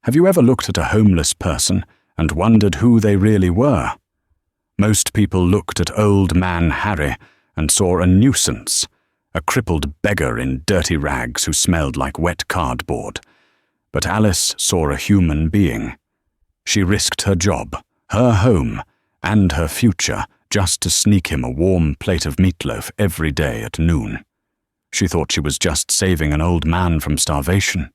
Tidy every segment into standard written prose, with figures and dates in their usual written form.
Have you ever looked at a homeless person and wondered who they really were? Most people looked at old man Harry and saw a nuisance, a crippled beggar in dirty rags who smelled like wet cardboard. But Alice saw a human being. She risked her job, her home, and her future just to sneak him a warm plate of meatloaf every day at noon. She thought she was just saving an old man from starvation.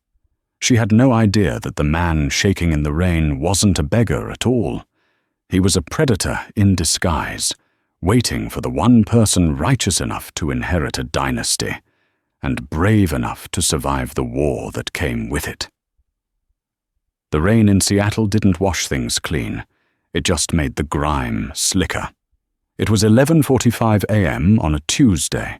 She had no idea that the man shaking in the rain wasn't a beggar at all. He was a predator in disguise, waiting for the one person righteous enough to inherit a dynasty, and brave enough to survive the war that came with it. The rain in Seattle didn't wash things clean. It just made the grime slicker. It was 11:45 a.m. on a Tuesday,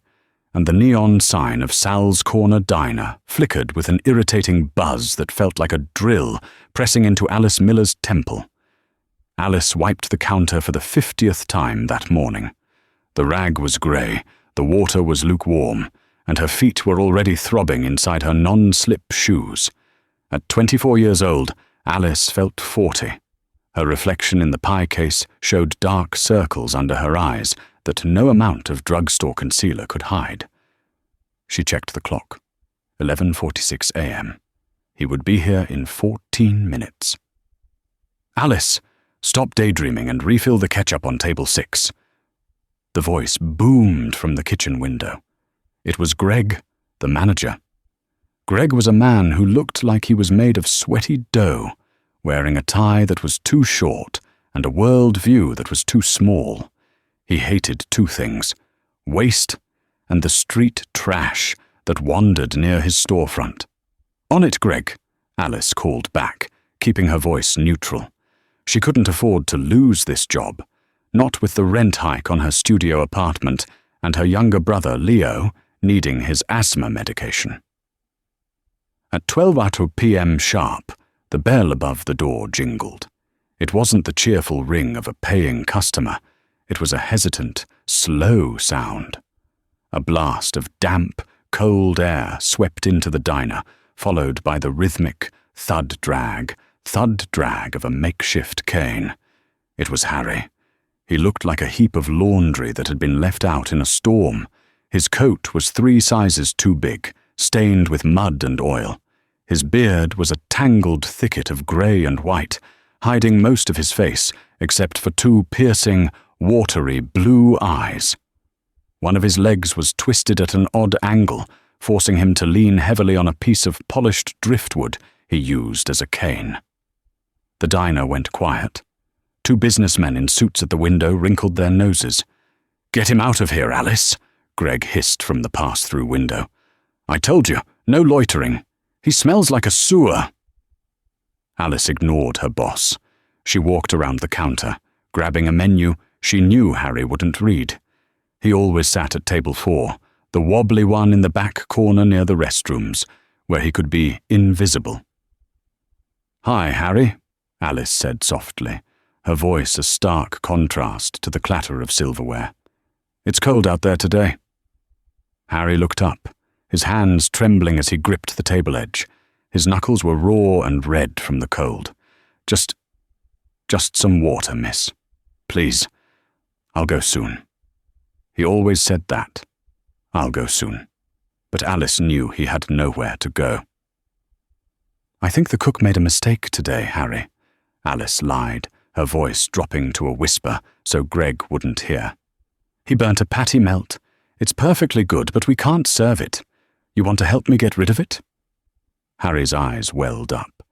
and the neon sign of Sal's Corner Diner flickered with an irritating buzz that felt like a drill pressing into Alice Miller's temple. Alice wiped the counter for the 50th time that morning. The rag was grey, the water was lukewarm, and her feet were already throbbing inside her non-slip shoes. At 24 years old, Alice felt 40. Her reflection in the pie case showed dark circles under her eyes that no amount of drugstore concealer could hide. She checked the clock. 11:46 a.m. He would be here in 14 minutes. "Alice, stop daydreaming and refill the ketchup on table 6. The voice boomed from the kitchen window. It was Greg, the manager. Greg was a man who looked like he was made of sweaty dough, wearing a tie that was too short and a world view that was too small. He hated two things: waste and the street trash that wandered near his storefront. "On it, Greg," Alice called back, keeping her voice neutral. She couldn't afford to lose this job, not with the rent hike on her studio apartment and her younger brother, Leo, needing his asthma medication. At 12:00 p.m. sharp, the bell above the door jingled. It wasn't the cheerful ring of a paying customer. It was a hesitant, slow sound. A blast of damp, cold air swept into the diner, followed by the rhythmic thud-drag of a makeshift cane. It was Harry. He looked like a heap of laundry that had been left out in a storm. His coat was 3 sizes too big, stained with mud and oil. His beard was a tangled thicket of grey and white, hiding most of his face except for 2 piercing, watery blue eyes. One of his legs was twisted at an odd angle, forcing him to lean heavily on a piece of polished driftwood he used as a cane. The diner went quiet. 2 businessmen in suits at the window wrinkled their noses. "Get him out of here, Alice," Greg hissed from the pass-through window. "I told you, no loitering. He smells like a sewer." Alice ignored her boss. She walked around the counter, grabbing a menu she knew Harry wouldn't read. He always sat at table 4, the wobbly one in the back corner near the restrooms, where he could be invisible. "Hi, Harry," Alice said softly, her voice a stark contrast to the clatter of silverware. "It's cold out there today." Harry looked up, his hands trembling as he gripped the table edge. His knuckles were raw and red from the cold. Just some water, miss. Please. I'll go soon." He always said that. "I'll go soon." But Alice knew he had nowhere to go. "I think the cook made a mistake today, Harry," Alice lied, her voice dropping to a whisper so Greg wouldn't hear. "He burnt a patty melt. It's perfectly good, but we can't serve it. You want to help me get rid of it?" Harry's eyes welled up.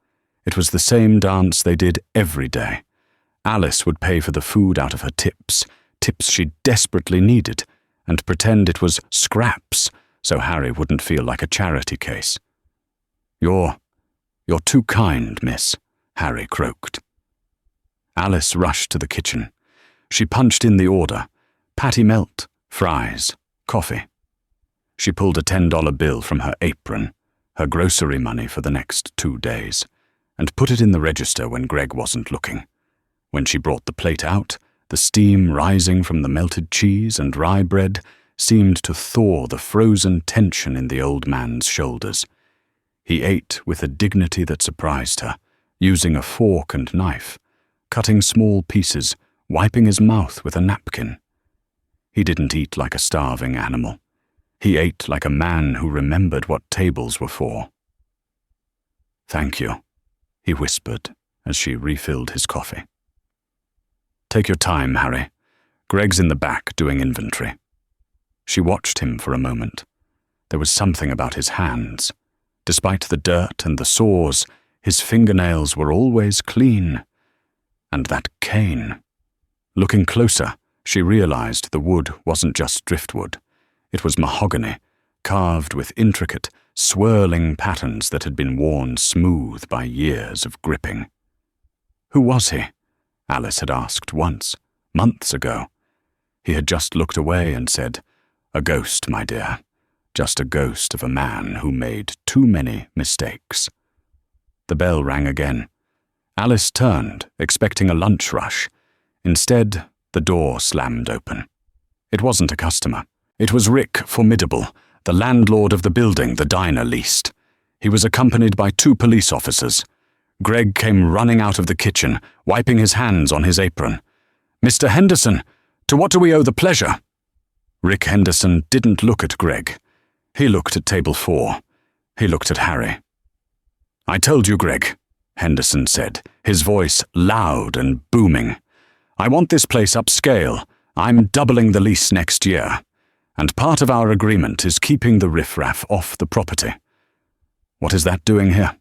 It was the same dance they did every day. Alice would pay for the food out of her tips she desperately needed, and pretend it was scraps so Harry wouldn't feel like a charity case. You're too kind, miss," Harry croaked. Alice rushed to the kitchen. She punched in the order: patty melt, fries, coffee. She pulled a $10 bill from her apron, her grocery money for the next 2 days, and put it in the register when Greg wasn't looking. When she brought the plate out, the steam rising from the melted cheese and rye bread seemed to thaw the frozen tension in the old man's shoulders. He ate with a dignity that surprised her, using a fork and knife, cutting small pieces, wiping his mouth with a napkin. He didn't eat like a starving animal. He ate like a man who remembered what tables were for. "Thank you," he whispered as she refilled his coffee. "Take your time, Harry. Greg's in the back doing inventory." She watched him for a moment. There was something about his hands. Despite the dirt and the sores, his fingernails were always clean. And that cane. Looking closer, she realized the wood wasn't just driftwood. It was mahogany, carved with intricate, swirling patterns that had been worn smooth by years of gripping. Who was he? Alice had asked once, months ago. He had just looked away and said, "A ghost, my dear. Just a ghost of a man who made too many mistakes." The bell rang again. Alice turned, expecting a lunch rush. Instead, the door slammed open. It wasn't a customer. It was Rick Formidable, the landlord of the building the diner leased. He was accompanied by 2 police officers. Greg came running out of the kitchen, wiping his hands on his apron. "Mr. Henderson, to what do we owe the pleasure?" Rick Henderson didn't look at Greg. He looked at table 4. He looked at Harry. "I told you, Greg," Henderson said, his voice loud and booming. "I want this place upscale. I'm doubling the lease next year. And part of our agreement is keeping the riffraff off the property." "What is that doing here?"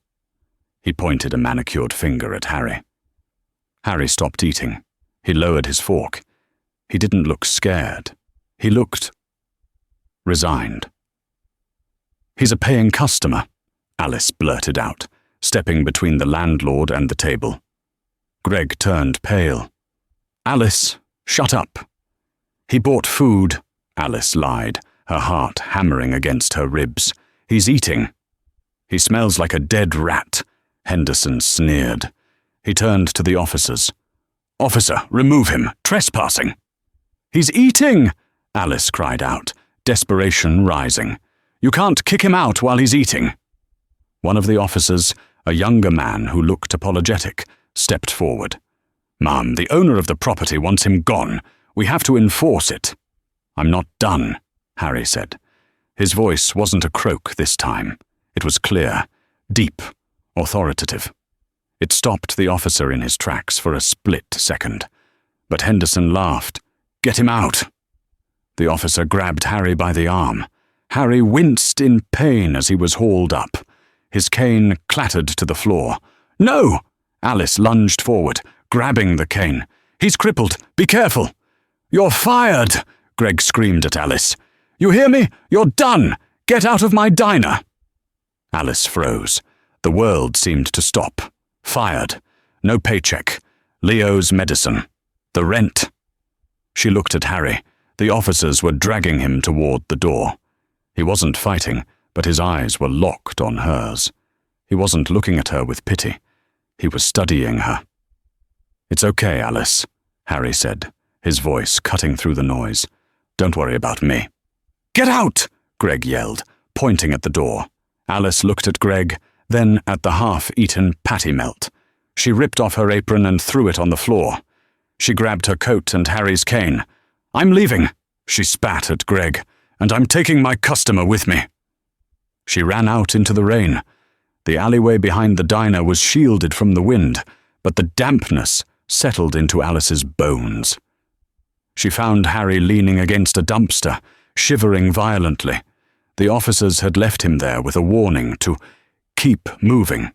He pointed a manicured finger at Harry. Harry stopped eating. He lowered his fork. He didn't look scared. He looked resigned. "He's a paying customer," Alice blurted out, stepping between the landlord and the table. Greg turned pale. "Alice, shut up." "He bought food," Alice lied, her heart hammering against her ribs. "He's eating." "He smells like a dead rat," Henderson sneered. He turned to the officers. "Officer, remove him. Trespassing." "He's eating!" Alice cried out, desperation rising. "You can't kick him out while he's eating." One of the officers, a younger man who looked apologetic, stepped forward. "Ma'am, the owner of the property wants him gone. We have to enforce it." "I'm not done," Harry said. His voice wasn't a croak this time. It was clear, deep, authoritative. It stopped the officer in his tracks for a split second. But Henderson laughed. "Get him out." The officer grabbed Harry by the arm. Harry winced in pain as he was hauled up. His cane clattered to the floor. "No!" Alice lunged forward, grabbing the cane. "He's crippled. Be careful." "You're fired!" Greg screamed at Alice. "You hear me? You're done! Get out of my diner!" Alice froze. The world seemed to stop. Fired. No paycheck. Leo's medicine. The rent. She looked at Harry. The officers were dragging him toward the door. He wasn't fighting, but his eyes were locked on hers. He wasn't looking at her with pity. He was studying her. "It's okay, Alice," Harry said, his voice cutting through the noise. "Don't worry about me." "Get out!" Greg yelled, pointing at the door. Alice looked at Greg, then at the half-eaten patty melt. She ripped off her apron and threw it on the floor. She grabbed her coat and Harry's cane. "I'm leaving," she spat at Greg, "and I'm taking my customer with me." She ran out into the rain. The alleyway behind the diner was shielded from the wind, but the dampness settled into Alice's bones. She found Harry leaning against a dumpster, shivering violently. The officers had left him there with a warning to keep moving.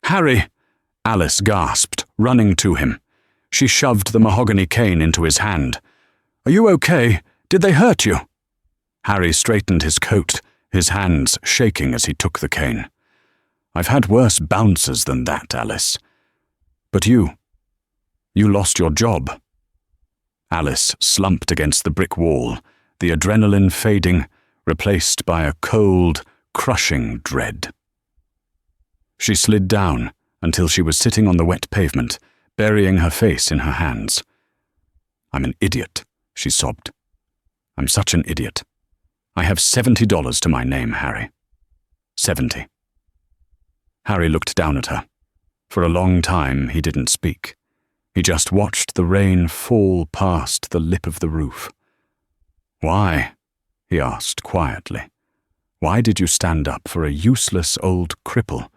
"Harry!" Alice gasped, running to him. She shoved the mahogany cane into his hand. "Are you okay? Did they hurt you?" Harry straightened his coat, his hands shaking as he took the cane. "I've had worse bouncers than that, Alice. But you lost your job." Alice slumped against the brick wall, the adrenaline fading, replaced by a cold, crushing dread. She slid down until she was sitting on the wet pavement, burying her face in her hands. "I'm an idiot," she sobbed. "I'm such an idiot. I have $70 to my name, Harry. 70. Harry looked down at her. For a long time he didn't speak. He just watched the rain fall past the lip of the roof. "Why?" he asked quietly. "Why did you stand up for a useless old cripple?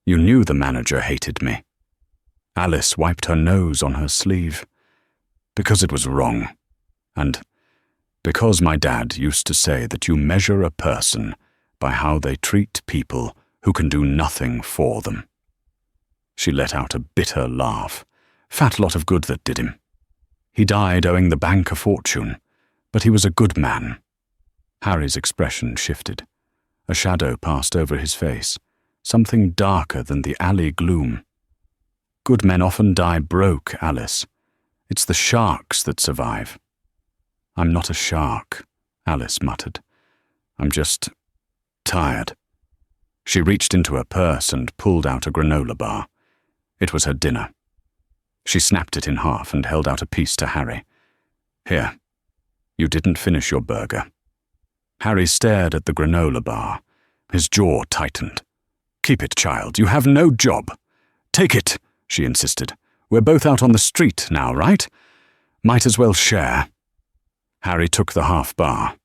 You knew the manager hated me." Alice wiped her nose on her sleeve. "Because it was wrong. And because my dad used to say that you measure a person by how they treat people who can do nothing for them." She let out a bitter laugh. "Fat lot of good that did him. He died owing the bank a fortune, but he was a good man." Harry's expression shifted. A shadow passed over his face, something darker than the alley gloom. "Good men often die broke, Alice. It's the sharks that survive." "I'm not a shark," Alice muttered. "I'm just tired." She reached into her purse and pulled out a granola bar. It was her dinner. She snapped it in half and held out a piece to Harry. "Here, you didn't finish your burger." Harry stared at the granola bar. His jaw tightened. "Keep it, child. You have no job." "Take it," she insisted. "We're both out on the street now, right? Might as well share." Harry took the half bar.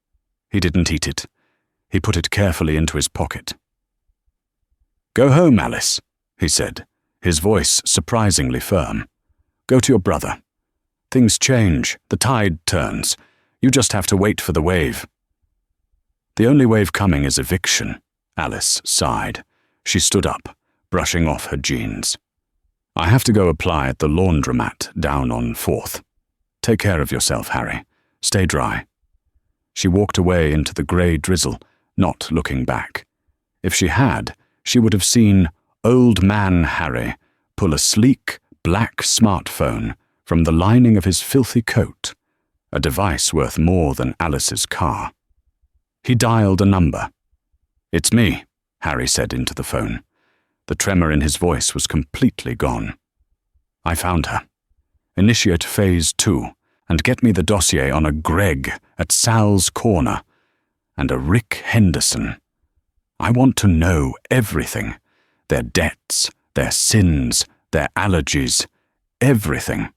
He didn't eat it. He put it carefully into his pocket. "Go home, Alice," he said, his voice surprisingly firm. "Go to your brother. Things change. The tide turns. You just have to wait for the wave." "The only wave coming is eviction," Alice sighed. She stood up, brushing off her jeans. "I have to go apply at the laundromat down on 4th. Take care of yourself, Harry. Stay dry." She walked away into the grey drizzle, not looking back. If she had, she would have seen Old Man Harry pull a sleek, black smartphone from the lining of his filthy coat, a device worth more than Alice's car. He dialed a number. "It's me," Harry said into the phone. The tremor in his voice was completely gone. "I found her. Initiate phase 2, and get me the dossier on a Greg at Sal's Corner, and a Rick Henderson. I want to know everything. Their debts, their sins, their allergies, everything."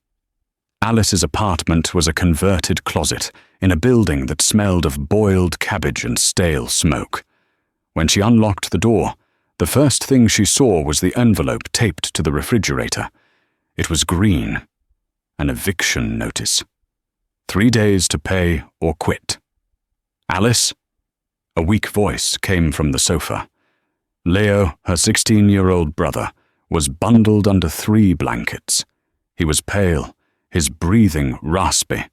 Alice's apartment was a converted closet in a building that smelled of boiled cabbage and stale smoke. When she unlocked the door, the first thing she saw was the envelope taped to the refrigerator. It was green. An eviction notice. 3 days to pay or quit. "Alice?" A weak voice came from the sofa. Leo, her 16-year-old brother, was bundled under 3 blankets. He was pale, his breathing raspy.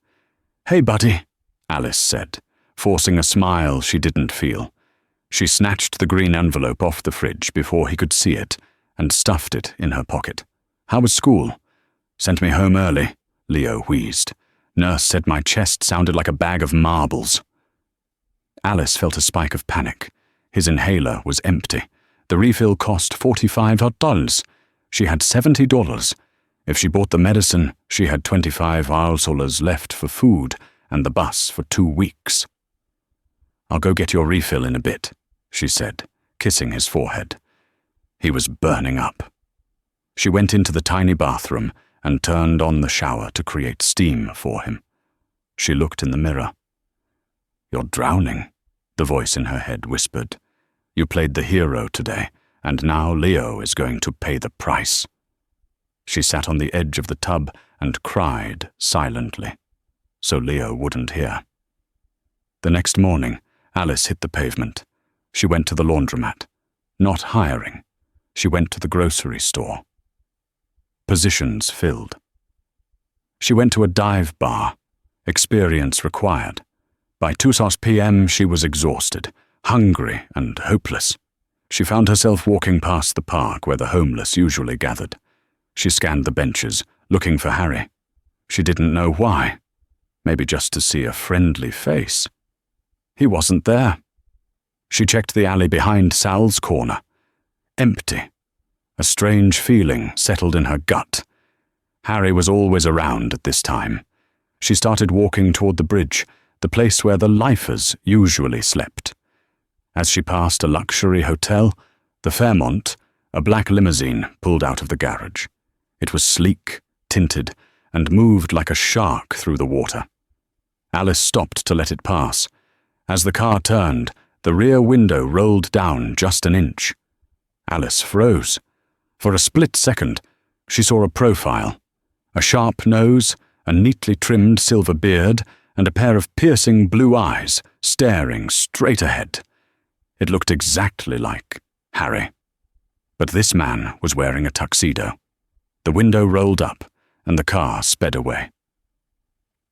"Hey, buddy," Alice said, forcing a smile she didn't feel. She snatched the green envelope off the fridge before he could see it and stuffed it in her pocket. "How was school?" "Sent me home early," Leo wheezed. "Nurse said my chest sounded like a bag of marbles." Alice felt a spike of panic. His inhaler was empty. The refill cost $45. She had $70. If she bought the medicine, she had $25 left for food and the bus for 2 weeks. "I'll go get your refill in a bit," she said, kissing his forehead. He was burning up. She went into the tiny bathroom and turned on the shower to create steam for him. She looked in the mirror. "You're drowning," the voice in her head whispered. "You played the hero today, and now Leo is going to pay the price." She sat on the edge of the tub and cried silently, so Leo wouldn't hear. The next morning, Alice hit the pavement. She went to the laundromat. Not hiring. She went to the grocery store. Positions filled. She went to a dive bar. Experience required. By 2 p.m. she was exhausted, hungry and hopeless. She found herself walking past the park where the homeless usually gathered. She scanned the benches, looking for Harry. She didn't know why. Maybe just to see a friendly face. He wasn't there. She checked the alley behind Sal's Corner. Empty. A strange feeling settled in her gut. Harry was always around at this time. She started walking toward the bridge, the place where the lifers usually slept. As she passed a luxury hotel, the Fairmont, A black limousine pulled out of the garage. It was sleek, tinted, and moved like a shark through the water. Alice stopped to let it pass. As the car turned, the rear window rolled down just an inch. Alice froze. For a split second, she saw a profile. A sharp nose, a neatly trimmed silver beard, and a pair of piercing blue eyes staring straight ahead. It looked exactly like Harry. But this man was wearing a tuxedo. The window rolled up, and the car sped away.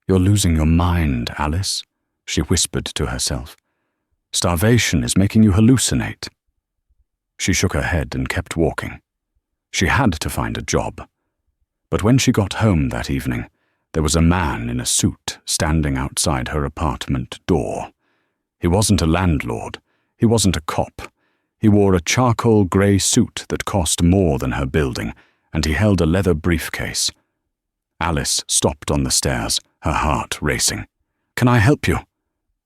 "You're losing your mind, Alice," she whispered to herself. "Starvation is making you hallucinate." She shook her head and kept walking. She had to find a job. But when she got home that evening, there was a man in a suit standing outside her apartment door. He wasn't a landlord. He wasn't a cop. He wore a charcoal grey suit that cost more than her building, and he held a leather briefcase. Alice stopped on the stairs, her heart racing. "Can I help you?"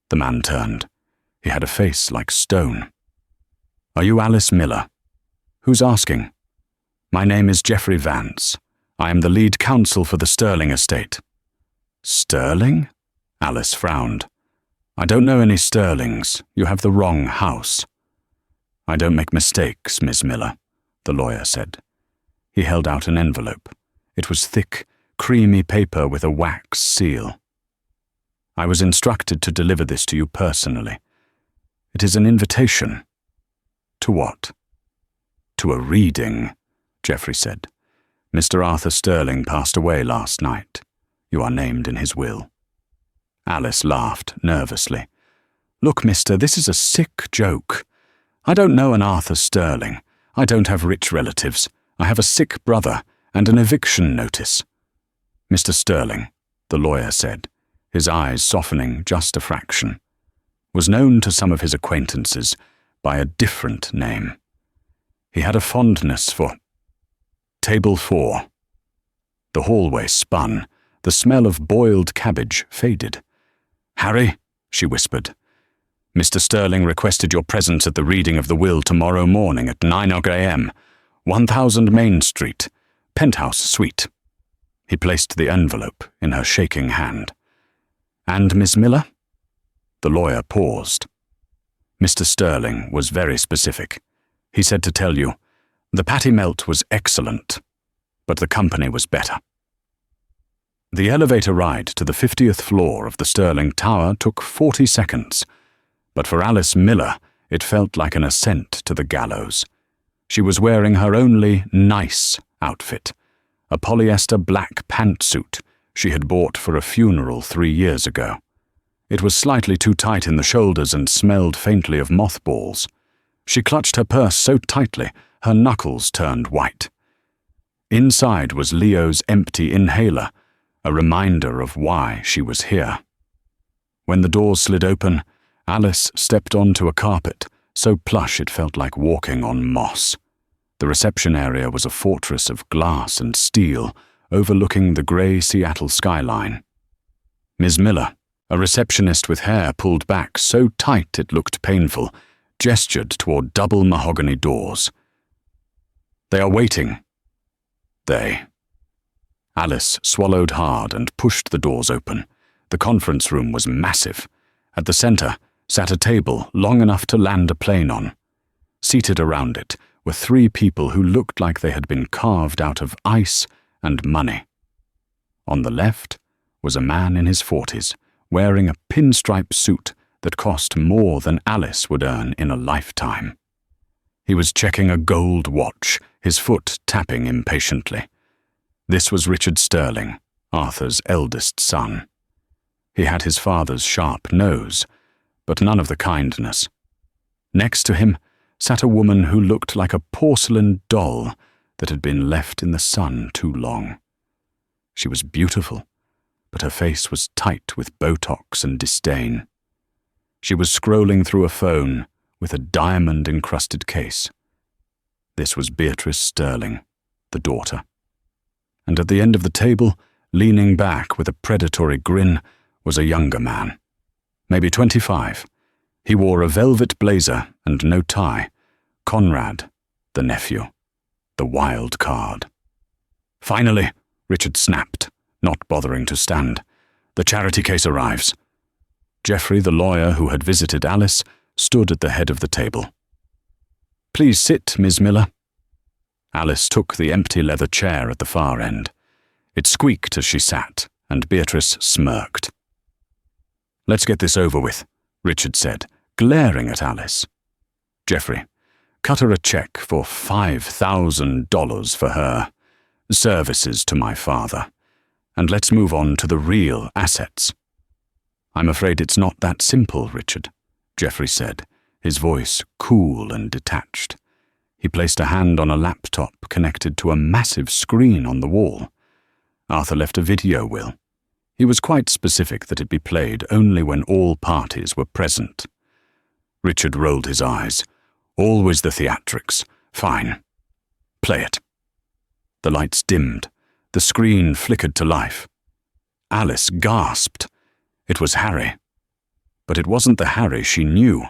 The man turned. He had a face like stone. "Are you Alice Miller?" "Who's asking?" "My name is Geoffrey Vance. I am the lead counsel for the Sterling estate." "Sterling?" Alice frowned. "I don't know any Sterlings. You have the wrong house." "I don't make mistakes, Miss Miller," the lawyer said. He held out an envelope. It was thick, creamy paper with a wax seal. "I was instructed to deliver this to you personally. It is an invitation." "To what?" "To a reading," Geoffrey said. "Mr. Arthur Sterling passed away last night. You are named in his will." Alice laughed nervously. "Look, mister, this is a sick joke. I don't know an Arthur Sterling. I don't have rich relatives. I have a sick brother and an eviction notice." "Mr. Sterling," the lawyer said, his eyes softening just a fraction, "was known to some of his acquaintances by a different name. He had a fondness for Table 4. The hallway spun. The smell of boiled cabbage faded. "Harry," she whispered, "Mr. Sterling requested your presence at the reading of the will tomorrow morning at 9 a.m., 1000 Main Street, penthouse suite." He placed the envelope in her shaking hand. "And Miss Miller?" The lawyer paused. "Mr. Sterling was very specific. He said to tell you, the patty melt was excellent, but the company was better." The elevator ride to the 50th floor of the Sterling Tower took 40 seconds, but for Alice Miller it felt like an ascent to the gallows. She was wearing her only nice outfit, a polyester black pantsuit she had bought for a funeral 3 years ago. It was slightly too tight in the shoulders and smelled faintly of mothballs. She clutched her purse so tightly her knuckles turned white. Inside was Leo's empty inhaler, a reminder of why she was here. When the doors slid open, Alice stepped onto a carpet so plush it felt like walking on moss. The reception area was a fortress of glass and steel overlooking the grey Seattle skyline. Ms. Miller, a receptionist with hair pulled back so tight it looked painful, gestured toward double mahogany doors. "They are waiting." "They." Alice swallowed hard and pushed the doors open. The conference room was massive. At the center sat a table long enough to land a plane on. Seated around it were 3 people who looked like they had been carved out of ice and money. On the left was a man in his 40s, wearing a pinstripe suit that cost more than Alice would earn in a lifetime. He was checking a gold watch, his foot tapping impatiently. This was Richard Sterling, Arthur's eldest son. He had his father's sharp nose, but none of the kindness. Next to him sat a woman who looked like a porcelain doll that had been left in the sun too long. She was beautiful, but her face was tight with Botox and disdain. She was scrolling through a phone with a diamond-encrusted case. This was Beatrice Sterling, the daughter. And at the end of the table, leaning back with a predatory grin, was a younger man. Maybe 25. He wore a velvet blazer and no tie. Conrad, the nephew. The wild card. "Finally," Richard snapped, not bothering to stand. "The charity case arrives." Geoffrey, the lawyer who had visited Alice, stood at the head of the table. "Please sit, Miss Miller." Alice took the empty leather chair at the far end. It squeaked as she sat, and Beatrice smirked. "Let's get this over with," Richard said, glaring at Alice. "Geoffrey, cut her a check for $5,000 for her services to my father, and let's move on to the real assets." "I'm afraid it's not that simple, Richard," Geoffrey said, his voice cool and detached. He placed a hand on a laptop connected to a massive screen on the wall. Arthur left a video will. He was quite specific that it be played only when all parties were present. Richard rolled his eyes. "Always the theatrics. Fine. Play it." The lights dimmed. The screen flickered to life. Alice gasped. It was Harry. But it wasn't the Harry she knew.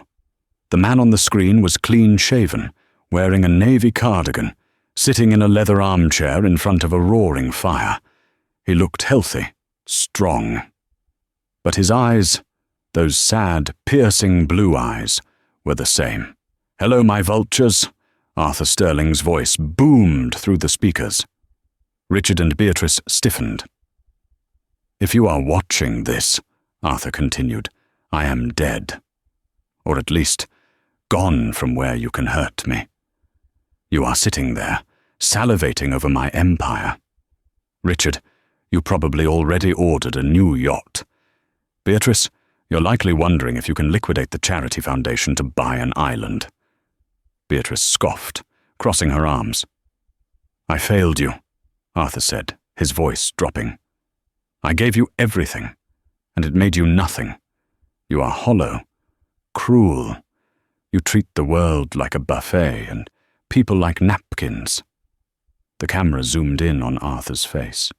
The man on the screen was clean-shaven, wearing a navy cardigan, sitting in a leather armchair in front of a roaring fire. He looked healthy, strong. But his eyes, those sad, piercing blue eyes, were the same. "Hello, my vultures," Arthur Sterling's voice boomed through the speakers. Richard and Beatrice stiffened. "If you are watching this," Arthur continued, "I am dead. Or at least, gone from where you can hurt me. You are sitting there, salivating over my empire. Richard, you probably already ordered a new yacht. Beatrice, you're likely wondering if you can liquidate the charity foundation to buy an island." Beatrice scoffed, crossing her arms. "I failed you," Arthur said, his voice dropping. "I gave you everything, and it made you nothing. You are hollow, cruel. You treat the world like a buffet and people like napkins." The camera zoomed in on Arthur's face.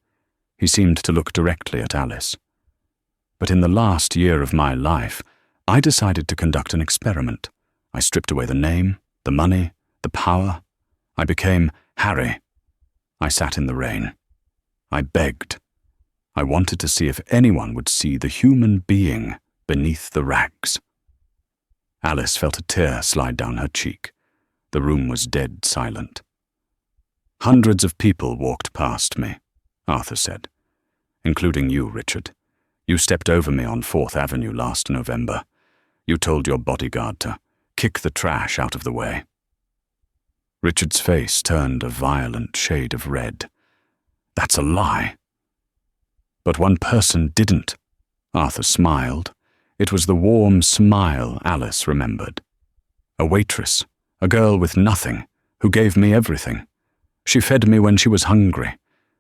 He seemed to look directly at Alice. "But in the last year of my life, I decided to conduct an experiment. I stripped away the name, the money, the power. I became Harry. I sat in the rain. I begged. I wanted to see if anyone would see the human being beneath the rags." Alice felt a tear slide down her cheek. The room was dead silent. "Hundreds of people walked past me," Arthur said, "including you, Richard. You stepped over me on 4th Avenue last November. You told your bodyguard to kick the trash out of the way." Richard's face turned a violent shade of red. "That's a lie." "But one person didn't." Arthur smiled. It was the warm smile Alice remembered. "A waitress, a girl with nothing, who gave me everything. She fed me when she was hungry.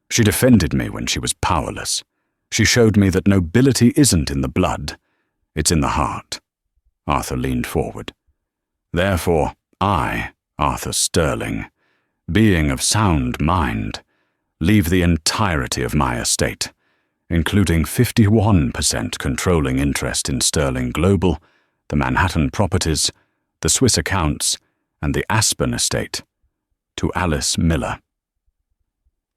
She defended me when she was powerless. She showed me that nobility isn't in the blood, it's in the heart." Arthur leaned forward. "Therefore, I, Arthur Sterling, being of sound mind, leave the entirety of my estate, including 51% controlling interest in Sterling Global, the Manhattan properties, the Swiss accounts, and the Aspen estate, to Alice Miller."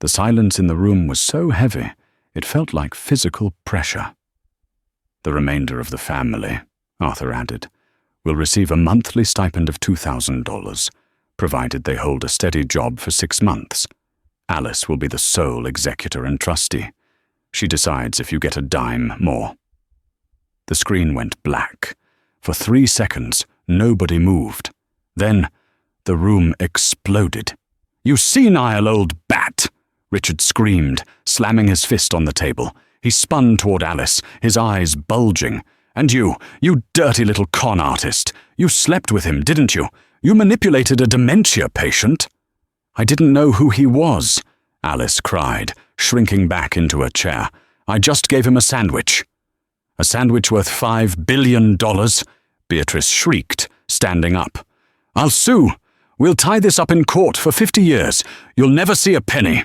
The silence in the room was so heavy, it felt like physical pressure. "The remainder of the family," Arthur added, "will receive a monthly stipend of $2,000, provided they hold a steady job for 6 months. Alice will be the sole executor and trustee. She decides if you get a dime more." The screen went black. For 3 seconds, nobody moved. Then, the room exploded. "You senile old bat!" Richard screamed, slamming his fist on the table. He spun toward Alice, his eyes bulging. "And you dirty little con artist! You slept with him, didn't you? You manipulated a dementia patient!" "I didn't know who he was," Alice cried, shrinking back into her chair. "I just gave him a sandwich." "A sandwich worth $5 billion, Beatrice shrieked, standing up. "I'll sue. We'll tie this up in court for 50 years. You'll never see a penny."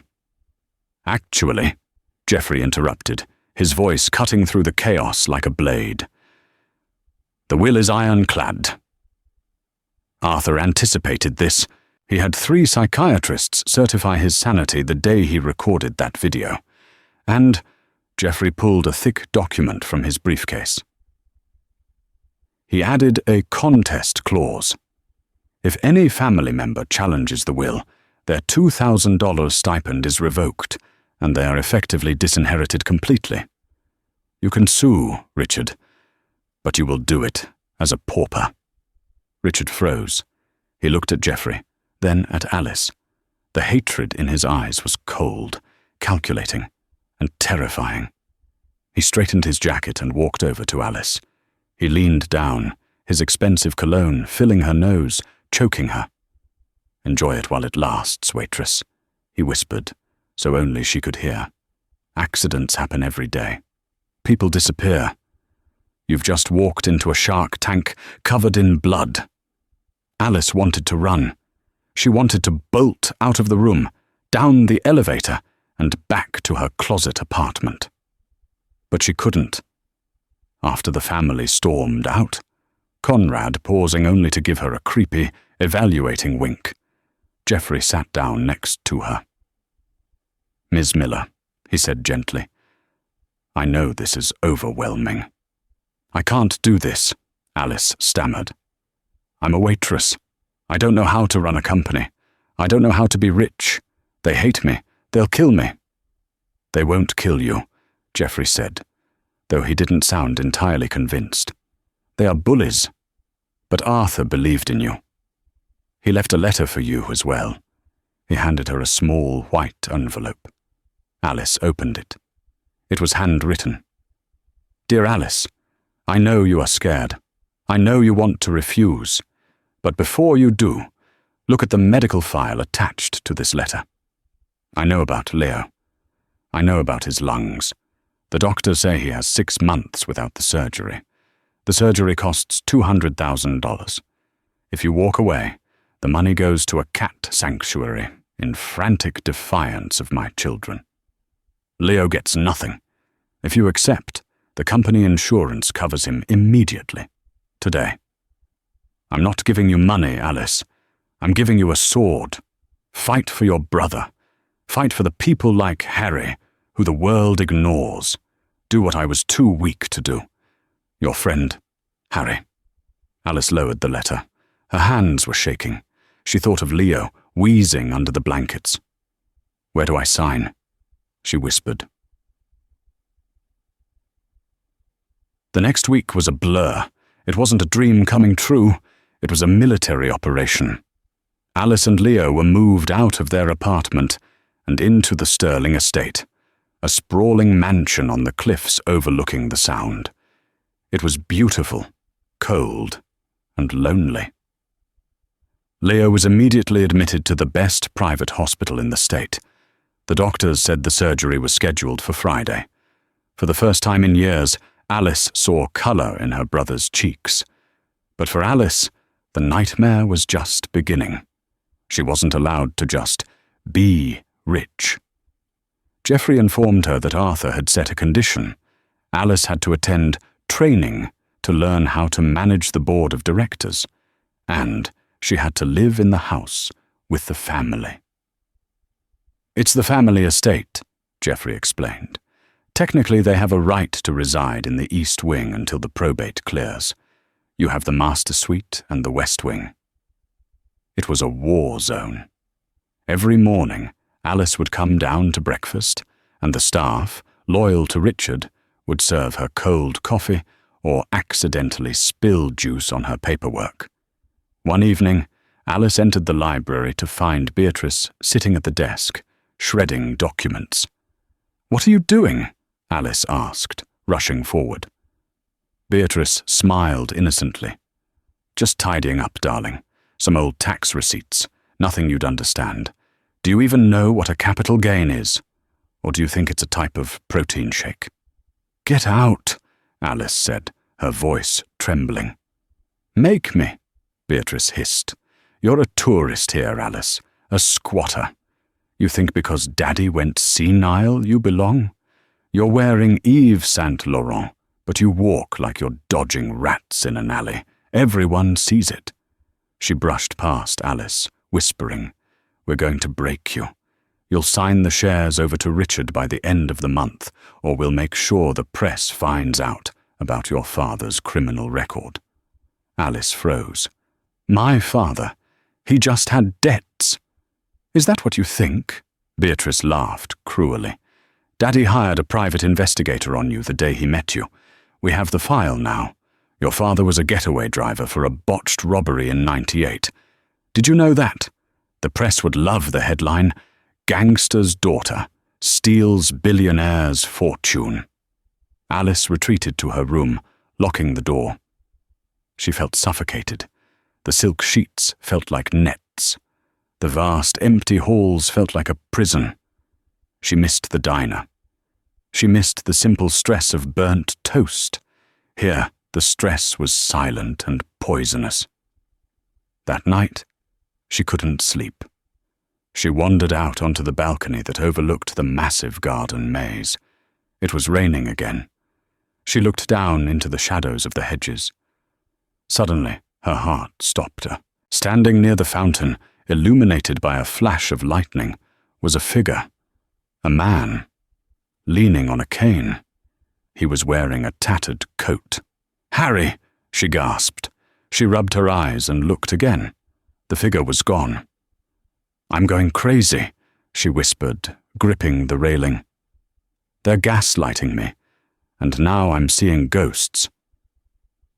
"Actually," Geoffrey interrupted, his voice cutting through the chaos like a blade, "the will is ironclad." Arthur anticipated this. He had 3 psychiatrists certify his sanity the day he recorded that video. And Jeffrey pulled a thick document from his briefcase. He added a contest clause. If any family member challenges the will, their $2,000 stipend is revoked, and they are effectively disinherited completely. You can sue, Richard, but you will do it as a pauper. Richard froze. He looked at Jeffrey, then at Alice. The hatred in his eyes was cold, calculating, and terrifying. He straightened his jacket and walked over to Alice. He leaned down, his expensive cologne filling her nose, choking her. "Enjoy it while it lasts, Waitress," he whispered, so only she could hear. "Accidents happen every day. People disappear. You've just walked into a shark tank covered in blood." Alice wanted to run. She wanted to bolt out of the room, down the elevator, and back to her closet apartment. But she couldn't. After the family stormed out, Conrad pausing only to give her a creepy, evaluating wink, Jeffrey sat down next to her. "Ms. Miller," he said gently, "I know this is overwhelming." "I can't do this," Alice stammered. "I'm a waitress. I don't know how to run a company. I don't know how to be rich. They hate me. They'll kill me." "They won't kill you," Jeffrey said, though he didn't sound entirely convinced. "They are bullies. But Arthur believed in you. He left a letter for you as well." He handed her a small white envelope. Alice opened it. It was handwritten. "Dear Alice, I know you are scared. I know you want to refuse. But before you do, look at the medical file attached to this letter. I know about Leo. I know about his lungs. The doctors say he has 6 months without the surgery. The surgery costs $200,000. If you walk away, the money goes to a cat sanctuary in frantic defiance of my children. Leo gets nothing. If you accept, the company insurance covers him immediately, today. I'm not giving you money, Alice. I'm giving you a sword. Fight for your brother. Fight for the people like Harry, who the world ignores. Do what I was too weak to do. Your friend, Harry." Alice lowered the letter. Her hands were shaking. She thought of Leo, wheezing under the blankets. "Where do I sign?" she whispered. The next week was a blur. It wasn't a dream coming true. It was a military operation. Alice and Leo were moved out of their apartment and into the Sterling estate, a sprawling mansion on the cliffs overlooking the Sound. It was beautiful, cold, and lonely. Leo was immediately admitted to the best private hospital in the state. The doctors said the surgery was scheduled for Friday. For the first time in years, Alice saw color in her brother's cheeks. But for Alice, the nightmare was just beginning. She wasn't allowed to just be rich. Jeffrey informed her that Arthur had set a condition. Alice had to attend training to learn how to manage the board of directors, and she had to live in the house with the family. "It's the family estate," Jeffrey explained. "Technically, they have a right to reside in the East Wing until the probate clears. You have the master suite and the West Wing." It was a war zone. Every morning, Alice would come down to breakfast, and the staff, loyal to Richard, would serve her cold coffee or accidentally spill juice on her paperwork. One evening, Alice entered the library to find Beatrice sitting at the desk, shredding documents. "What are you doing?" Alice asked, rushing forward. Beatrice smiled innocently. "Just tidying up, darling. Some old tax receipts. Nothing you'd understand. Do you even know what a capital gain is? Or do you think it's a type of protein shake?" "Get out," Alice said, her voice trembling. "Make me," Beatrice hissed. "You're a tourist here, Alice. A squatter. You think because Daddy went senile you belong? You're wearing Yves Saint Laurent, but you walk like you're dodging rats in an alley. Everyone sees it." She brushed past Alice, whispering, "We're going to break you. You'll sign the shares over to Richard by the end of the month, or we'll make sure the press finds out about your father's criminal record." Alice froze. "My father? He just had debts." "Is that what you think?" Beatrice laughed cruelly. "Daddy hired a private investigator on you the day he met you. We have the file now. Your father was a getaway driver for a botched robbery in '98. Did you know that? The press would love the headline, 'Gangster's Daughter Steals Billionaire's Fortune.'" Alice retreated to her room, locking the door. She felt suffocated. The silk sheets felt like nets. The vast, empty halls felt like a prison. She missed the diner. She missed the simple stress of burnt toast. Here, the stress was silent and poisonous. That night, she couldn't sleep. She wandered out onto the balcony that overlooked the massive garden maze. It was raining again. She looked down into the shadows of the hedges. Suddenly, her heart stopped her. Standing near the fountain, illuminated by a flash of lightning, was a figure. A man, leaning on a cane. He was wearing a tattered coat. "Harry!" she gasped. She rubbed her eyes and looked again. The figure was gone. "I'm going crazy," she whispered, gripping the railing. "They're gaslighting me, and now I'm seeing ghosts."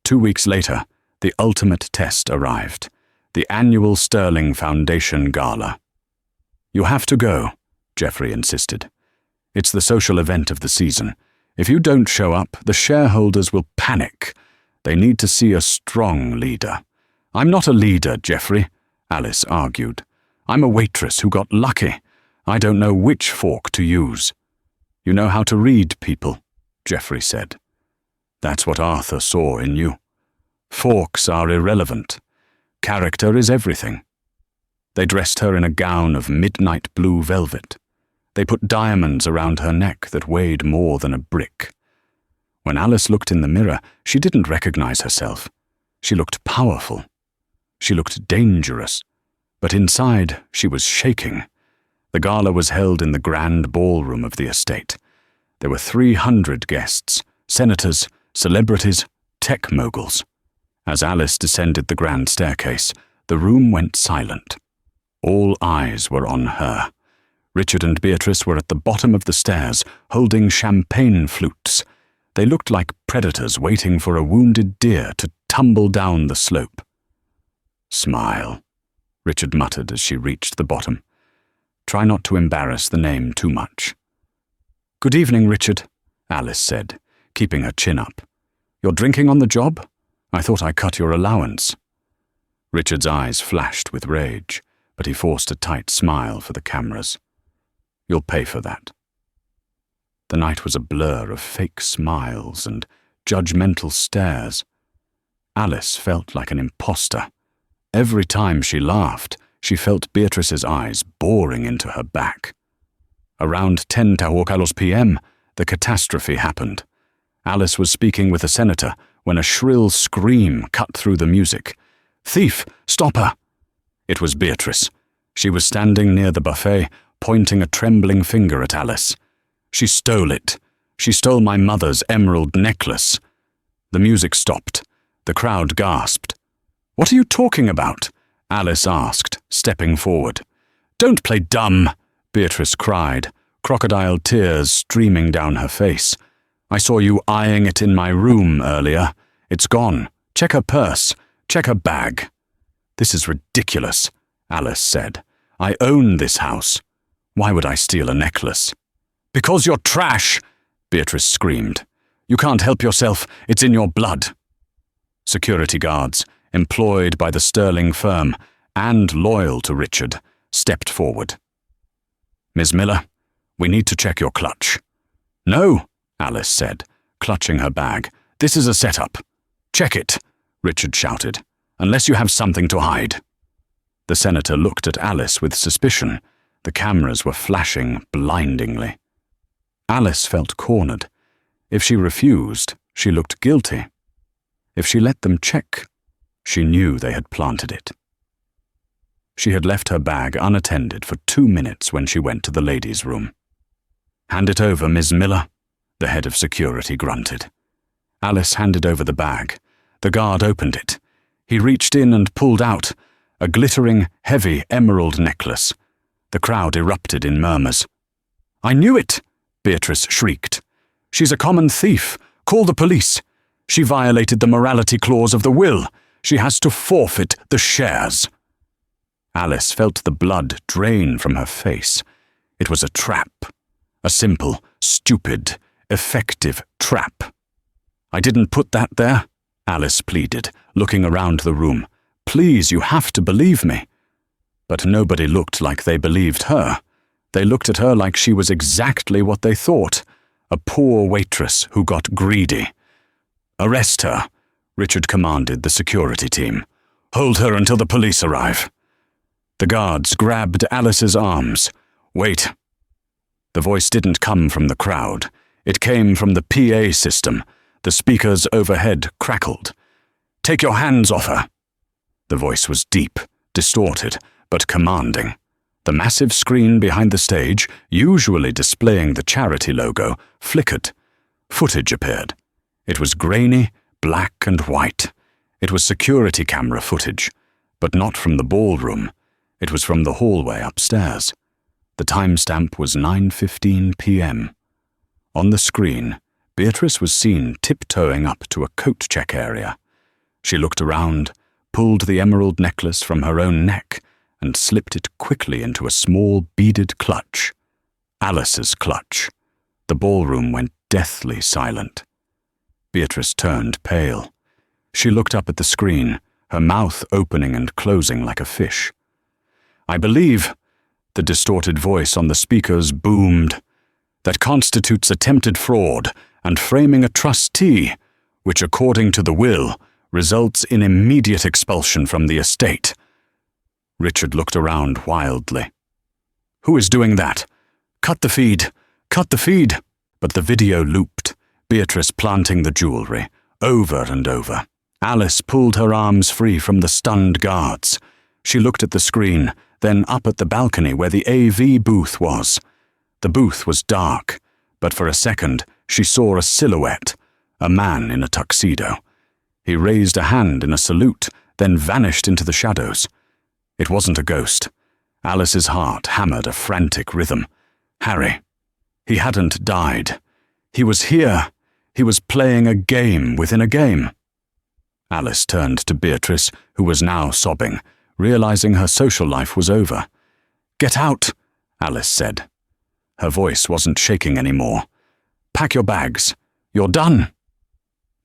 2 weeks later, the ultimate test arrived, the annual Sterling Foundation Gala. "You have to go," Jeffrey insisted. "It's the social event of the season. If you don't show up, the shareholders will panic. They need to see a strong leader." "I'm not a leader, Jeffrey," Alice argued. "I'm a waitress who got lucky. I don't know which fork to use." "You know how to read people," Jeffrey said. "That's what Arthur saw in you. Forks are irrelevant. Character is everything." They dressed her in a gown of midnight blue velvet. They put diamonds around her neck that weighed more than a brick. When Alice looked in the mirror, she didn't recognize herself. She looked powerful. She looked dangerous. But inside, she was shaking. The gala was held in the grand ballroom of the estate. There were 300 guests, senators, celebrities, tech moguls. As Alice descended the grand staircase, the room went silent. All eyes were on her. Richard and Beatrice were at the bottom of the stairs, holding champagne flutes. They looked like predators waiting for a wounded deer to tumble down the slope. "Smile," Richard muttered as she reached the bottom. "Try not to embarrass the name too much." "Good evening, Richard," Alice said, keeping her chin up. "You're drinking on the job? I thought I cut your allowance." Richard's eyes flashed with rage, but he forced a tight smile for the cameras. "You'll pay for that." The night was a blur of fake smiles and judgmental stares. Alice felt like an imposter. Every time she laughed, she felt Beatrice's eyes boring into her back. Around 10 Tahuocalos p.m., the catastrophe happened. Alice was speaking with a senator when a shrill scream cut through the music. "Thief! Stop her!" It was Beatrice. She was standing near the buffet, pointing a trembling finger at Alice. "She stole it. She stole my mother's emerald necklace." The music stopped. The crowd gasped. "What are you talking about?" Alice asked, stepping forward. "Don't play dumb," Beatrice cried, crocodile tears streaming down her face. "I saw you eyeing it in my room earlier. It's gone. Check her purse. Check her bag." "This is ridiculous," Alice said. "I own this house. Why would I steal a necklace?" "Because you're trash," Beatrice screamed. "You can't help yourself. It's in your blood." Security guards, employed by the Sterling firm and loyal to Richard, stepped forward. "Ms. Miller, we need to check your clutch." "No," Alice said, clutching her bag. "This is a setup." "Check it," Richard shouted, "unless you have something to hide." The senator looked at Alice with suspicion. The cameras were flashing blindingly. Alice felt cornered. If she refused, she looked guilty. If she let them check, she knew they had planted it. She had left her bag unattended for 2 minutes when she went to the ladies' room. "Hand it over, Miss Miller," the head of security grunted. Alice handed over the bag. The guard opened it. He reached in and pulled out a glittering, heavy emerald necklace. The crowd erupted in murmurs. "I knew it!" Beatrice shrieked. "She's a common thief. Call the police. She violated the morality clause of the will. She has to forfeit the shares." Alice felt the blood drain from her face. It was a trap. A simple, stupid, effective trap. "I didn't put that there," Alice pleaded, looking around the room. "Please, you have to believe me." But nobody looked like they believed her. They looked at her like she was exactly what they thought, a poor waitress who got greedy. "Arrest her," Richard commanded the security team. "Hold her until the police arrive." The guards grabbed Alice's arms. "Wait." The voice didn't come from the crowd. It came from the PA system. The speakers overhead crackled. "Take your hands off her." The voice was deep, distorted, but commanding. The massive screen behind the stage, usually displaying the charity logo, flickered. Footage appeared. It was grainy, black and white. It was security camera footage, but not from the ballroom. It was from the hallway upstairs. The timestamp was 9:15 p.m. On the screen, Beatrice was seen tiptoeing up to a coat check area. She looked around, pulled the emerald necklace from her own neck, and slipped it quickly into a small beaded clutch. Alice's clutch. The ballroom went deathly silent. Beatrice turned pale. She looked up at the screen, her mouth opening and closing like a fish. "I believe," the distorted voice on the speakers boomed, "that constitutes attempted fraud and framing a trustee, which according to the will results in immediate expulsion from the estate." Richard looked around wildly. "Who is doing that? Cut the feed! Cut the feed!" But the video looped, Beatrice planting the jewelry, over and over. Alice pulled her arms free from the stunned guards. She looked at the screen, then up at the balcony where the AV booth was. The booth was dark, but for a second she saw a silhouette, a man in a tuxedo. He raised a hand in a salute, then vanished into the shadows. It wasn't a ghost. Alice's heart hammered a frantic rhythm. Harry. He hadn't died. He was here. He was playing a game within a game. Alice turned to Beatrice, who was now sobbing, realizing her social life was over. "Get out," Alice said. Her voice wasn't shaking anymore. "Pack your bags. You're done."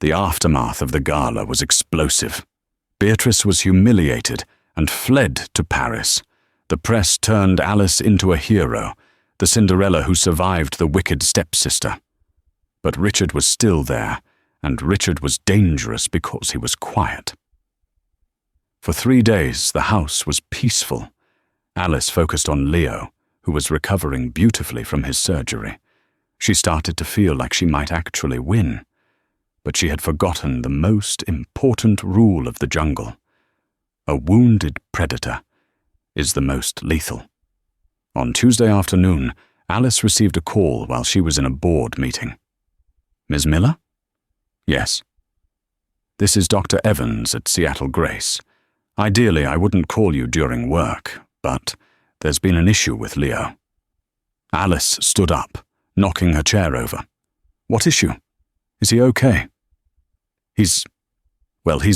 The aftermath of the gala was explosive. Beatrice was humiliated and fled to Paris. The press turned Alice into a hero, the Cinderella who survived the wicked stepsister. But Richard was still there, and Richard was dangerous because he was quiet. For 3 days, the house was peaceful. Alice focused on Leo, who was recovering beautifully from his surgery. She started to feel like she might actually win. But she had forgotten the most important rule of the jungle. A wounded predator is the most lethal. On Tuesday afternoon, Alice received a call while she was in a board meeting. "Ms. Miller?" "Yes." "This is Dr. Evans at Seattle Grace. Ideally, I wouldn't call you during work, but there's been an issue with Leo." Alice stood up, knocking her chair over. "What issue? Is he okay?" He's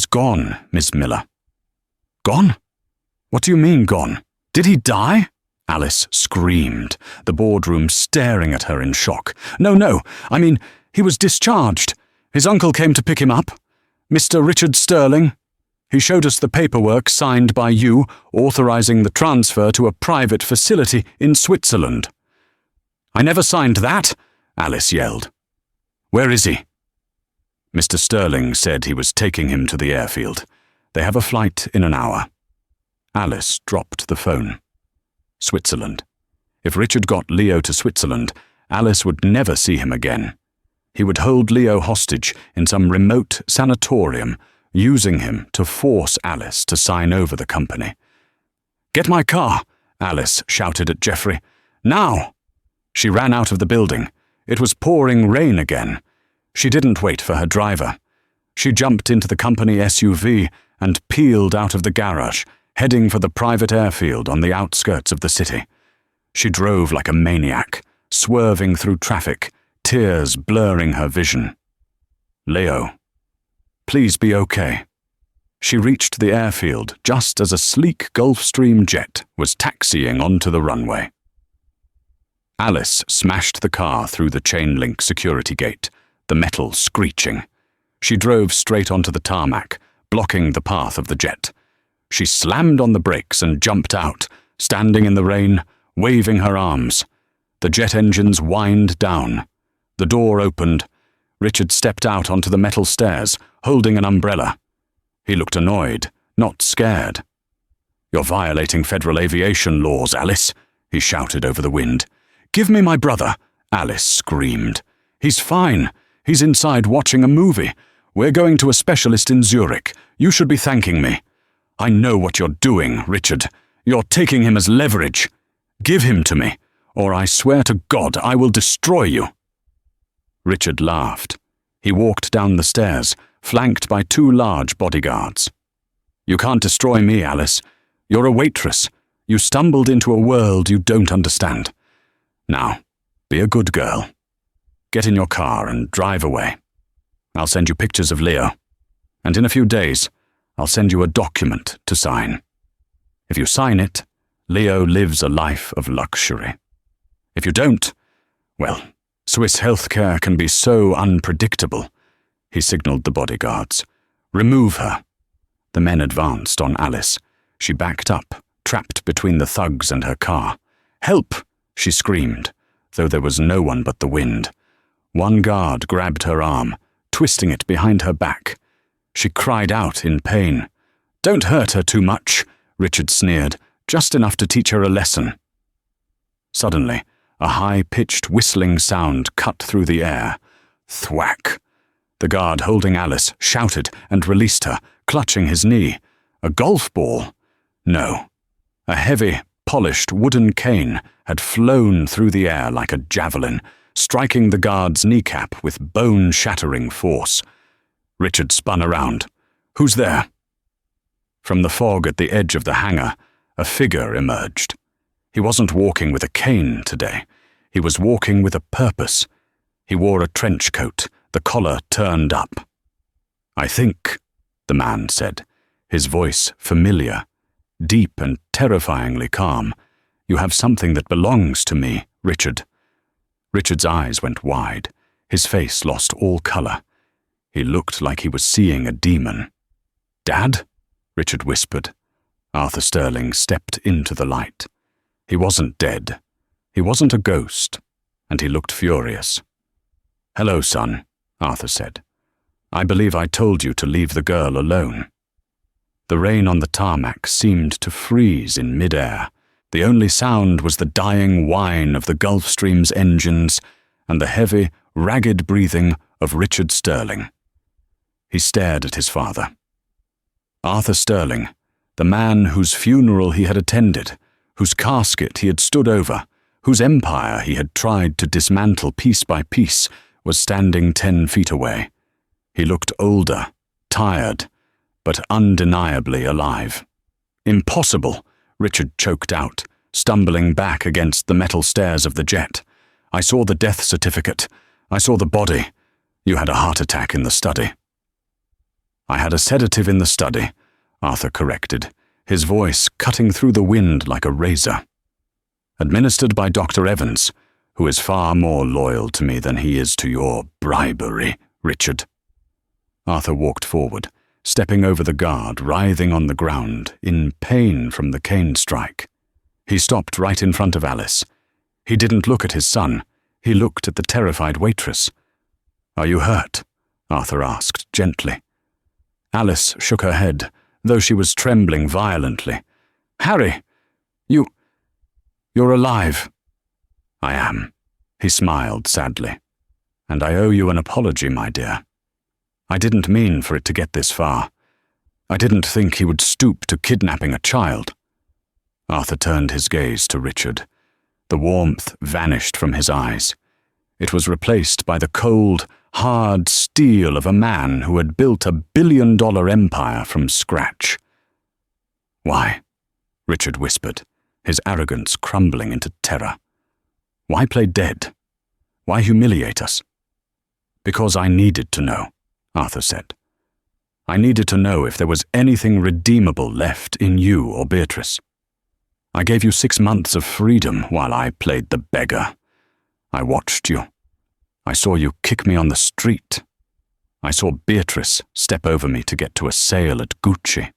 gone, Miss Miller." "Gone? What do you mean, gone? Did he die?" Alice screamed, the boardroom staring at her in shock. No, I mean, he was discharged. His uncle came to pick him up. Mr. Richard Sterling. He showed us the paperwork signed by you, authorizing the transfer to a private facility in Switzerland." "I never signed that," Alice yelled. "Where is he?" "Mr. Sterling said he was taking him to the airfield. They have a flight in an hour." Alice dropped the phone. Switzerland. If Richard got Leo to Switzerland, Alice would never see him again. He would hold Leo hostage in some remote sanatorium, using him to force Alice to sign over the company. "Get my car!" Alice shouted at Geoffrey. "Now!" She ran out of the building. It was pouring rain again. She didn't wait for her driver. She jumped into the company SUV and peeled out of the garage, heading for the private airfield on the outskirts of the city. She drove like a maniac, swerving through traffic, tears blurring her vision. Leo. Please be okay. She reached the airfield just as a sleek Gulfstream jet was taxiing onto the runway. Alice smashed the car through the chain-link security gate, the metal screeching. She drove straight onto the tarmac, blocking the path of the jet. She slammed on the brakes and jumped out, standing in the rain, waving her arms. The jet engines whined down. The door opened. Richard stepped out onto the metal stairs, holding an umbrella. He looked annoyed, not scared. "You're violating federal aviation laws, Alice," he shouted over the wind. "Give me my brother," Alice screamed. "He's fine. He's inside watching a movie. We're going to a specialist in Zurich. You should be thanking me." "I know what you're doing, Richard. You're taking him as leverage. Give him to me, or I swear to God I will destroy you." Richard laughed. He walked down the stairs, flanked by 2 large bodyguards. "You can't destroy me, Alice. You're a waitress. You stumbled into a world you don't understand. Now, be a good girl. Get in your car and drive away. I'll send you pictures of Leo. And in a few days, I'll send you a document to sign. If you sign it, Leo lives a life of luxury. If you don't, well, Swiss healthcare can be so unpredictable." He signaled the bodyguards. "Remove her." The men advanced on Alice. She backed up, trapped between the thugs and her car. "Help!" she screamed, though there was no one but the wind. One guard grabbed her arm, twisting it behind her back. She cried out in pain. "Don't hurt her too much," Richard sneered, "just enough to teach her a lesson." Suddenly, a high-pitched whistling sound cut through the air. Thwack! The guard holding Alice shouted and released her, clutching his knee. A golf ball? No. A heavy, polished wooden cane had flown through the air like a javelin, striking the guard's kneecap with bone-shattering force. Richard spun around. "Who's there?" From the fog at the edge of the hangar, a figure emerged. He wasn't walking with a cane today. He was walking with a purpose. He wore a trench coat, the collar turned up. "I think," the man said, his voice familiar, deep and terrifyingly calm, "you have something that belongs to me, Richard." Richard's eyes went wide. His face lost all color. He looked like he was seeing a demon. "Dad?" Richard whispered. Arthur Sterling stepped into the light. He wasn't dead. He wasn't a ghost, and he looked furious. "Hello, son," Arthur said. "I believe I told you to leave the girl alone." The rain on the tarmac seemed to freeze in midair. The only sound was the dying whine of the Gulfstream's engines and the heavy, ragged breathing of Richard Sterling. He stared at his father. Arthur Sterling, the man whose funeral he had attended, whose casket he had stood over, whose empire he had tried to dismantle piece by piece, was standing 10 feet away. He looked older, tired, but undeniably alive. "Impossible," Richard choked out, stumbling back against the metal stairs of the jet. "I saw the death certificate. I saw the body. You had a heart attack in the study." "I had a sedative in the study," Arthur corrected, his voice cutting through the wind like a razor. "Administered by Dr. Evans, who is far more loyal to me than he is to your bribery, Richard." Arthur walked forward, stepping over the guard, writhing on the ground, in pain from the cane strike. He stopped right in front of Alice. He didn't look at his son. He looked at the terrified waitress. "Are you hurt?" Arthur asked gently. Alice shook her head, though she was trembling violently. "Harry, you're alive." "I am," he smiled sadly. "And I owe you an apology, my dear. I didn't mean for it to get this far. I didn't think he would stoop to kidnapping a child." Arthur turned his gaze to Richard. The warmth vanished from his eyes. It was replaced by the cold, hard steel of a man who had built a billion-dollar empire from scratch. "Why?" Richard whispered, his arrogance crumbling into terror. "Why play dead? Why humiliate us?" "Because I needed to know," Arthur said. "I needed to know if there was anything redeemable left in you or Beatrice. I gave you 6 months of freedom while I played the beggar. I watched you. I saw you kick me on the street. I saw Beatrice step over me to get to a sale at Gucci.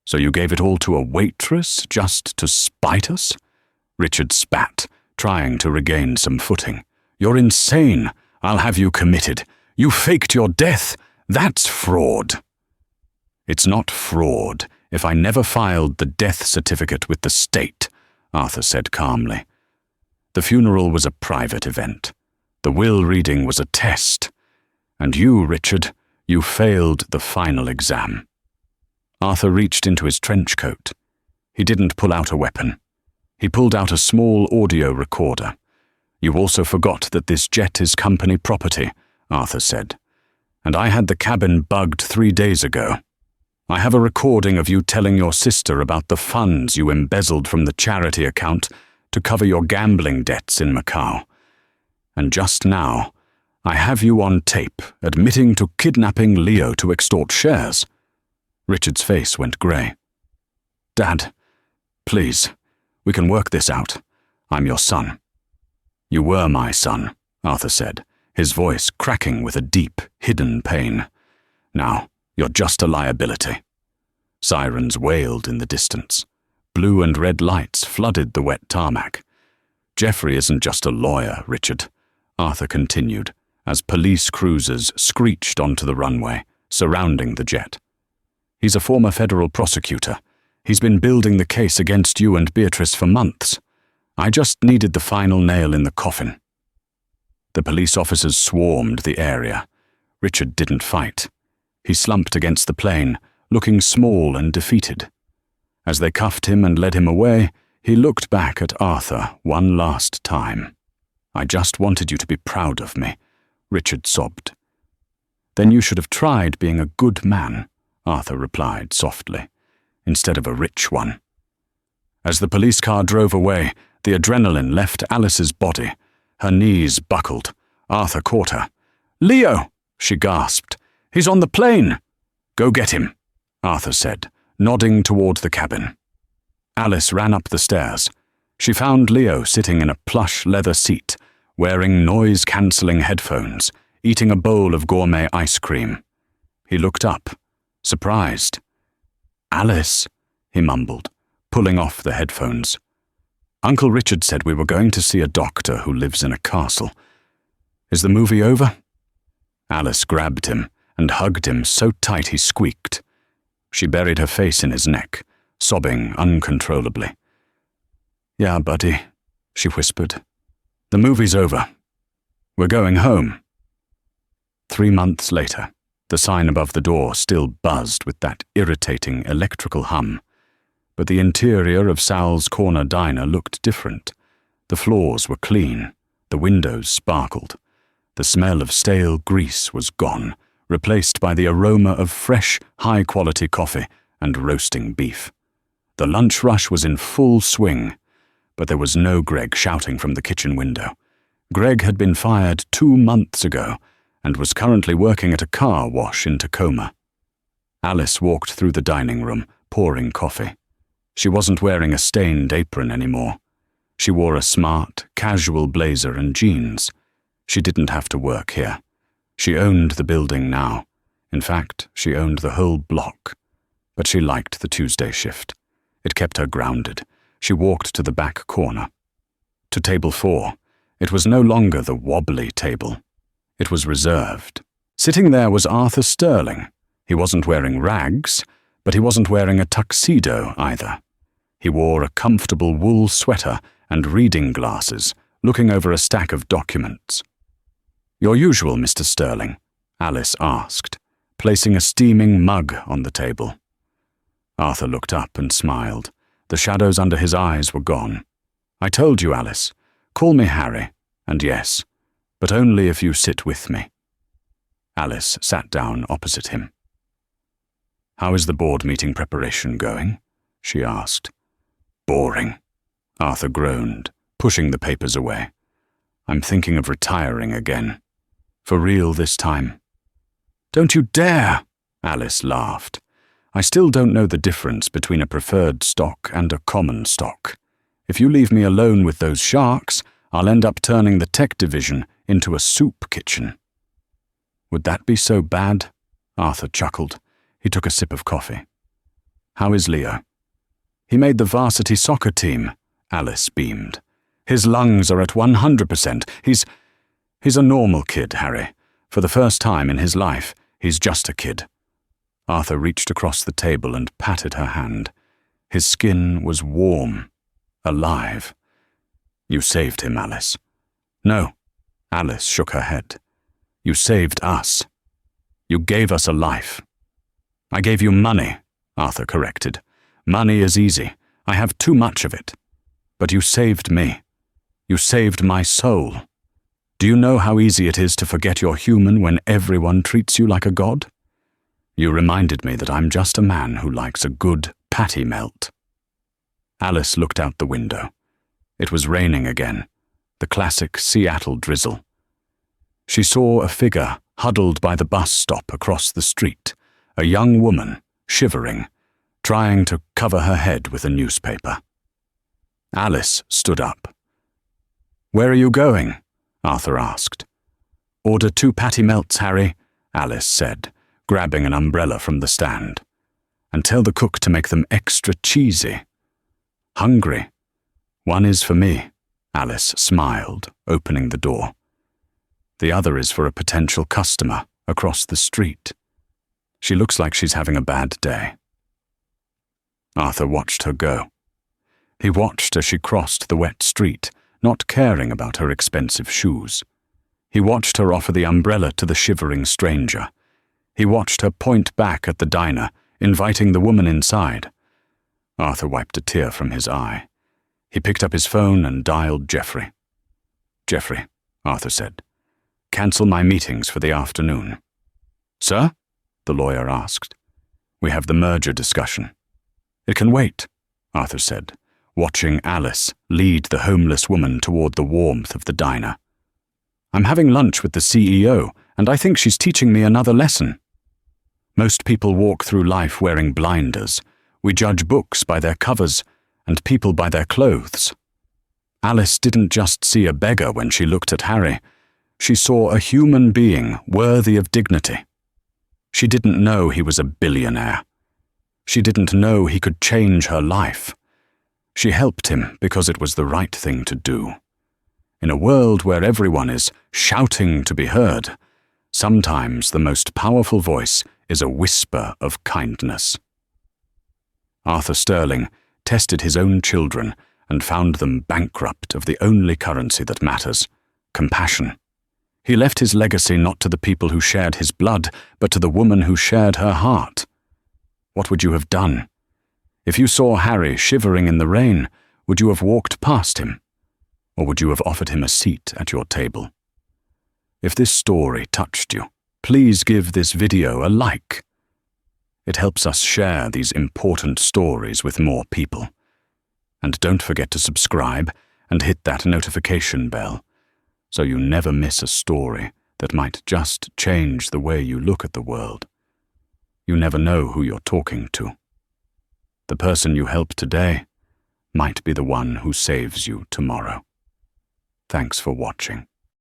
So you gave it all to a waitress just to spite us?" Richard spat, trying to regain some footing. "You're insane. I'll have you committed. You faked your death. That's fraud." "It's not fraud if I never filed the death certificate with the state," Arthur said calmly. "The funeral was a private event. The will reading was a test. And you, Richard, you failed the final exam." Arthur reached into his trench coat. He didn't pull out a weapon. He pulled out a small audio recorder. "You also forgot that this jet is company property," Arthur said. "And I had the cabin bugged 3 days ago. I have a recording of you telling your sister about the funds you embezzled from the charity account to cover your gambling debts in Macau. And just now, I have you on tape admitting to kidnapping Leo to extort shares." Richard's face went grey. "Dad, please, we can work this out. I'm your son." "You were my son," Arthur said, his voice cracking with a deep, hidden pain. "Now, you're just a liability." Sirens wailed in the distance. Blue and red lights flooded the wet tarmac. "Jeffrey isn't just a lawyer, Richard," Arthur continued, as police cruisers screeched onto the runway, surrounding the jet. "He's a former federal prosecutor. He's been building the case against you and Beatrice for months. I just needed the final nail in the coffin." The police officers swarmed the area. Richard didn't fight. He slumped against the plane, looking small and defeated. As they cuffed him and led him away, he looked back at Arthur one last time. "I just wanted you to be proud of me," Richard sobbed. "Then you should have tried being a good man," Arthur replied softly, "instead of a rich one." As the police car drove away, the adrenaline left Alice's body. Her knees buckled. Arthur caught her. "Leo!" she gasped. "He's on the plane!" "Go get him," Arthur said, nodding toward the cabin. Alice ran up the stairs. She found Leo sitting in a plush leather seat, wearing noise-cancelling headphones, eating a bowl of gourmet ice cream. He looked up, surprised. "Alice," he mumbled, pulling off the headphones. "Uncle Richard said we were going to see a doctor who lives in a castle. Is the movie over?" Alice grabbed him and hugged him so tight he squeaked. She buried her face in his neck, sobbing uncontrollably. "Yeah, buddy," she whispered. "The movie's over. We're going home." 3 months later, the sign above the door still buzzed with that irritating electrical hum. But the interior of Sal's Corner Diner looked different. The floors were clean. The windows sparkled. The smell of stale grease was gone, replaced by the aroma of fresh, high-quality coffee and roasting beef. The lunch rush was in full swing, but there was no Greg shouting from the kitchen window. Greg had been fired 2 months ago and was currently working at a car wash in Tacoma. Alice walked through the dining room, pouring coffee. She wasn't wearing a stained apron anymore. She wore a smart, casual blazer and jeans. She didn't have to work here. She owned the building now. In fact, she owned the whole block. But she liked the Tuesday shift. It kept her grounded. She walked to the back corner. To table 4. It was no longer the wobbly table. It was reserved. Sitting there was Arthur Sterling. He wasn't wearing rags, but he wasn't wearing a tuxedo either. He wore a comfortable wool sweater and reading glasses, looking over a stack of documents. "Your usual, Mr. Sterling?" Alice asked, placing a steaming mug on the table. Arthur looked up and smiled, The shadows under his eyes were gone. "I told you, Alice. Call me Harry, and yes, but only if you sit with me." Alice sat down opposite him. "How is the board meeting preparation going?" she asked. "Boring," Arthur groaned, pushing the papers away. "I'm thinking of retiring again. For real this time." "Don't you dare!" Alice laughed. "I still don't know the difference between a preferred stock and a common stock. If you leave me alone with those sharks, I'll end up turning the tech division into a soup kitchen." "Would that be so bad?" Arthur chuckled. He took a sip of coffee. "How is Leo?" "He made the varsity soccer team," Alice beamed. "His lungs are at 100%. He's a normal kid, Harry. For the first time in his life, he's just a kid." Arthur reached across the table and patted her hand. His skin was warm, alive. "You saved him, Alice." "No," Alice shook her head. "You saved us. You gave us a life." "I gave you money," Arthur corrected. "Money is easy. I have too much of it. But you saved me. You saved my soul. Do you know how easy it is to forget you're human when everyone treats you like a god? You reminded me that I'm just a man who likes a good patty melt." Alice looked out the window. It was raining again, the classic Seattle drizzle. She saw a figure huddled by the bus stop across the street, a young woman, shivering, trying to cover her head with a newspaper. Alice stood up. "Where are you going?" Arthur asked. "Order 2 patty melts, Harry," Alice said, grabbing an umbrella from the stand. "And tell the cook to make them extra cheesy." "Hungry? 1 is for me," Alice smiled, opening the door. "The other is for a potential customer across the street. She looks like she's having a bad day." Arthur watched her go. He watched as she crossed the wet street, not caring about her expensive shoes. He watched her offer the umbrella to the shivering stranger. He watched her point back at the diner, inviting the woman inside. Arthur wiped a tear from his eye. He picked up his phone and dialed Jeffrey. "Jeffrey," Arthur said, "cancel my meetings for the afternoon." "Sir?" the lawyer asked. "We have the merger discussion." "It can wait," Arthur said, watching Alice lead the homeless woman toward the warmth of the diner. "I'm having lunch with the CEO, and I think she's teaching me another lesson. Most people walk through life wearing blinders. We judge books by their covers and people by their clothes. Alice didn't just see a beggar when she looked at Harry. She saw a human being worthy of dignity. She didn't know he was a billionaire. She didn't know he could change her life. She helped him because it was the right thing to do. In a world where everyone is shouting to be heard, sometimes the most powerful voice is a whisper of kindness." Arthur Sterling tested his own children and found them bankrupt of the only currency that matters, compassion. He left his legacy not to the people who shared his blood, but to the woman who shared her heart. What would you have done? If you saw Harry shivering in the rain, would you have walked past him? Or would you have offered him a seat at your table? If this story touched you, please give this video a like. It helps us share these important stories with more people. And don't forget to subscribe and hit that notification bell, so you never miss a story that might just change the way you look at the world. You never know who you're talking to. The person you help today might be the one who saves you tomorrow. Thanks for watching.